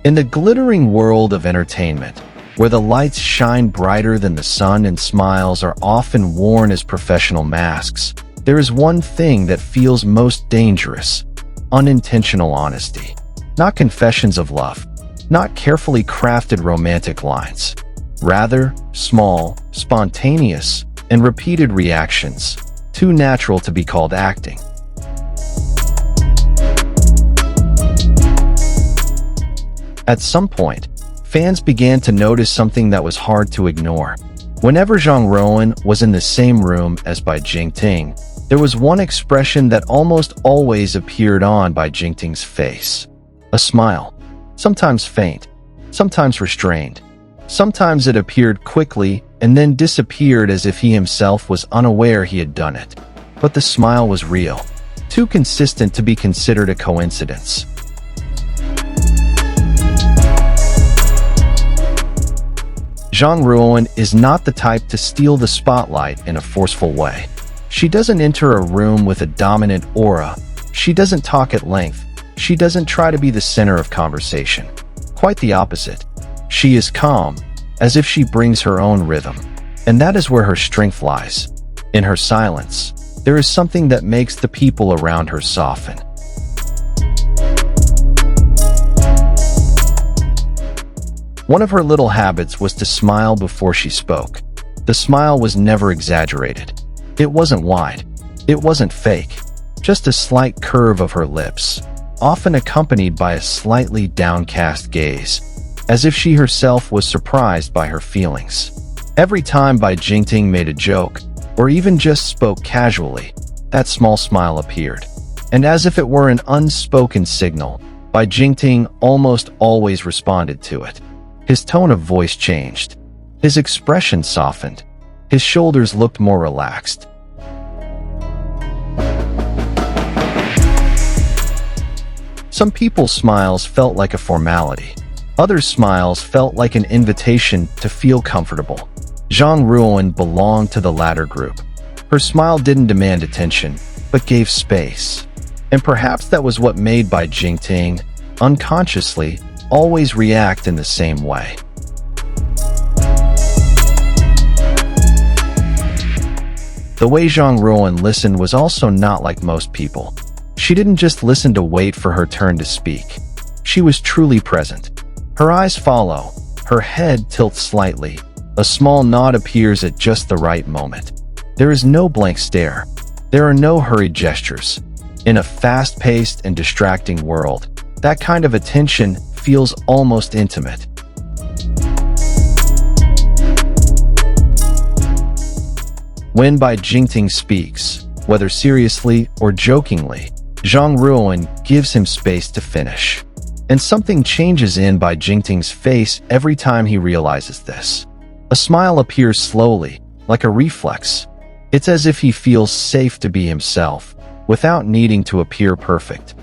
In the glittering world of entertainment, where the lights shine brighter than the sun and smiles are often worn as professional masks, there is one thing that feels most dangerous: unintentional honesty. Not confessions of love, not carefully crafted romantic lines. Rather, small, spontaneous, and repeated reactions, too natural to be called acting. At some point, fans began to notice something that was hard to ignore. Whenever Zhang Ruonan was in the same room as Bai Jingting, there was one expression that almost always appeared on Bai Jingting's face. A smile. Sometimes faint, sometimes restrained. Sometimes it appeared quickly and then disappeared as if he himself was unaware he had done it. But the smile was real, too consistent to be considered a coincidence. Zhang Ruonan is not the type to steal the spotlight in a forceful way. She doesn't enter a room with a dominant aura. She doesn't talk at length. She doesn't try to be the center of conversation. Quite the opposite. She is calm, as if she brings her own rhythm. And that is where her strength lies. In her silence, there is something that makes the people around her soften. One of her little habits was to smile before she spoke. The smile was never exaggerated. It wasn't wide. It wasn't fake. Just a slight curve of her lips, often accompanied by a slightly downcast gaze, as if she herself was surprised by her feelings. Every time Bai Jingting made a joke, or even just spoke casually, that small smile appeared. And as if it were an unspoken signal, Bai Jingting almost always responded to it. His tone of voice changed. His expression softened. His shoulders looked more relaxed. Some people's smiles felt like a formality. Others' smiles felt like an invitation to feel comfortable. Zhang Ruonan belonged to the latter group. Her smile didn't demand attention, but gave space. And perhaps that was what made Bai Jingting, unconsciously, always react in the same way. The way Zhang Ruonan listened was also not like most people. She didn't just listen to wait for her turn to speak. She was truly present. Her eyes follow, her head tilts slightly. A small nod appears at just the right moment. There is no blank stare. There are no hurried gestures. In a fast-paced and distracting world, that kind of attention feels almost intimate. When Bai Jingting speaks, whether seriously or jokingly, Zhang Ruonan gives him space to finish. And something changes in Bai Jingting's face every time he realizes this. A smile appears slowly, like a reflex. It's as if he feels safe to be himself, without needing to appear perfect.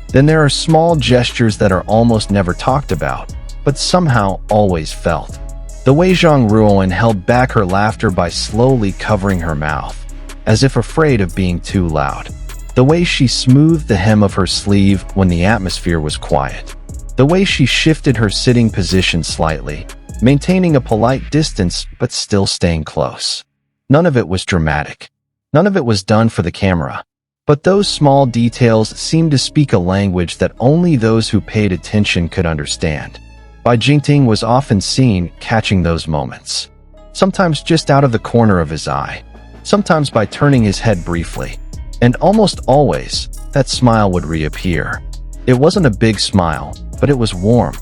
Then there are small gestures that are almost never talked about, but somehow always felt. The way Zhang Ruonan held back her laughter by slowly covering her mouth, as if afraid of being too loud. The way she smoothed the hem of her sleeve when the atmosphere was quiet. The way she shifted her sitting position slightly, maintaining a polite distance but still staying close. None of it was dramatic. None of it was done for the camera. But those small details seemed to speak a language that only those who paid attention could understand. Bai Jingting was often seen catching those moments. Sometimes just out of the corner of his eye. Sometimes by turning his head briefly. And almost always, that smile would reappear. It wasn't a big smile, but it was warm,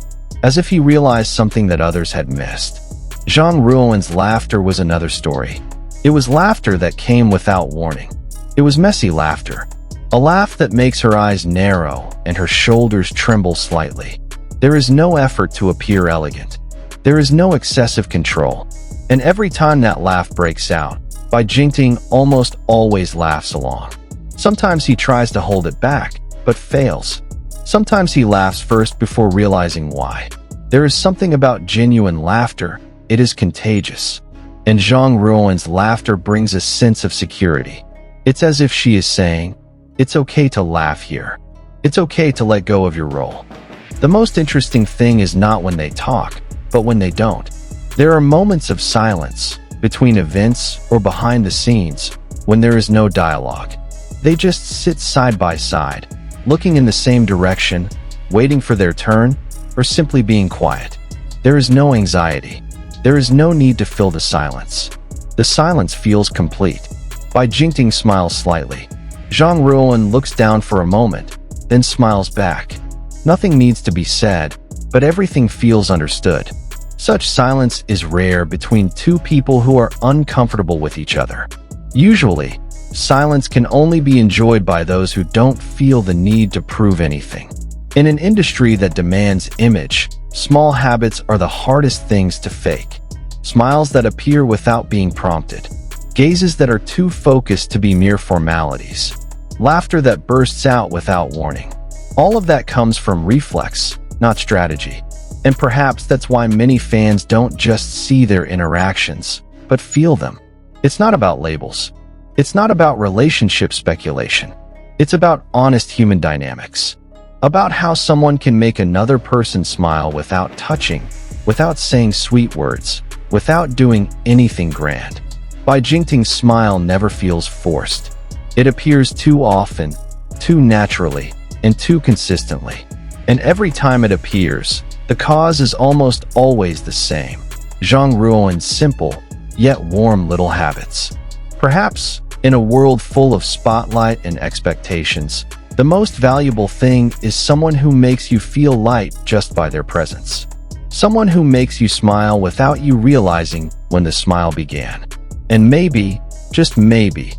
as if he realized something that others had missed. Zhang Ruonan's laughter was another story. It was laughter that came without warning. It was messy laughter, a laugh that makes her eyes narrow and her shoulders tremble slightly. There is no effort to appear elegant. There is no excessive control. And every time that laugh breaks out, Bai Jingting almost always laughs along. Sometimes he tries to hold it back, but fails. Sometimes he laughs first before realizing why. There is something about genuine laughter. It is contagious. And Zhang Ruoan's laughter brings a sense of security. It's as if she is saying, It's okay to laugh here. It's okay to let go of your role. The most interesting thing is not when they talk, but when they don't. There are moments of silence, between events or behind the scenes, when there is no dialogue. They just sit side by side, looking in the same direction, waiting for their turn, or simply being quiet. There is no anxiety. There is no need to fill the silence. The silence feels complete. Bai Jingting smiles slightly. Zhang Ruonan looks down for a moment, then smiles back. Nothing needs to be said, but everything feels understood. Such silence is rare between two people who are uncomfortable with each other. Usually, silence can only be enjoyed by those who don't feel the need to prove anything. In an industry that demands image, small habits are the hardest things to fake. Smiles that appear without being prompted. Gazes that are too focused to be mere formalities. Laughter that bursts out without warning. All of that comes from reflex, not strategy. And perhaps that's why many fans don't just see their interactions, but feel them. It's not about labels. It's not about relationship speculation. It's about honest human dynamics. About how someone can make another person smile without touching, without saying sweet words, without doing anything grand. Bai Jingting's smile never feels forced. It appears too often, too naturally, and too consistently. And every time it appears, the cause is almost always the same. Zhang Ruoan's simple, yet warm little habits. Perhaps, in a world full of spotlight and expectations, the most valuable thing is someone who makes you feel light just by their presence. Someone who makes you smile without you realizing when the smile began. And maybe, just maybe,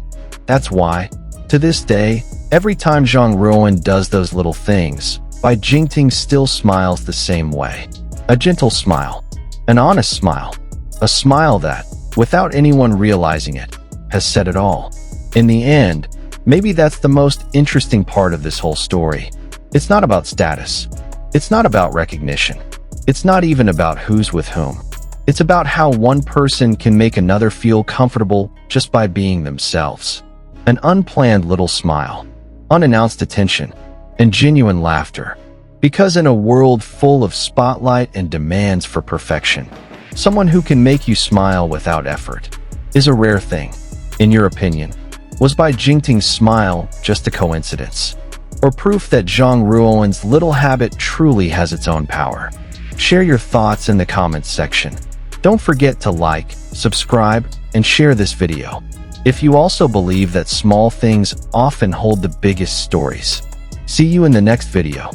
that's why, to this day, every time Zhang Ruonan does those little things, Bai Jingting still smiles the same way. A gentle smile. An honest smile. A smile that, without anyone realizing it, has said it all. In the end, maybe that's the most interesting part of this whole story. It's not about status. It's not about recognition. It's not even about who's with whom. It's about how one person can make another feel comfortable just by being themselves. An unplanned little smile, unannounced attention, and genuine laughter. Because in a world full of spotlight and demands for perfection, someone who can make you smile without effort is a rare thing. In your opinion, was Bai Jingting's smile just a coincidence? Or proof that Zhang Ruoan's little habit truly has its own power? Share your thoughts in the comments section. Don't forget to like, subscribe, and share this video. If you also believe that small things often hold the biggest stories. See you in the next video.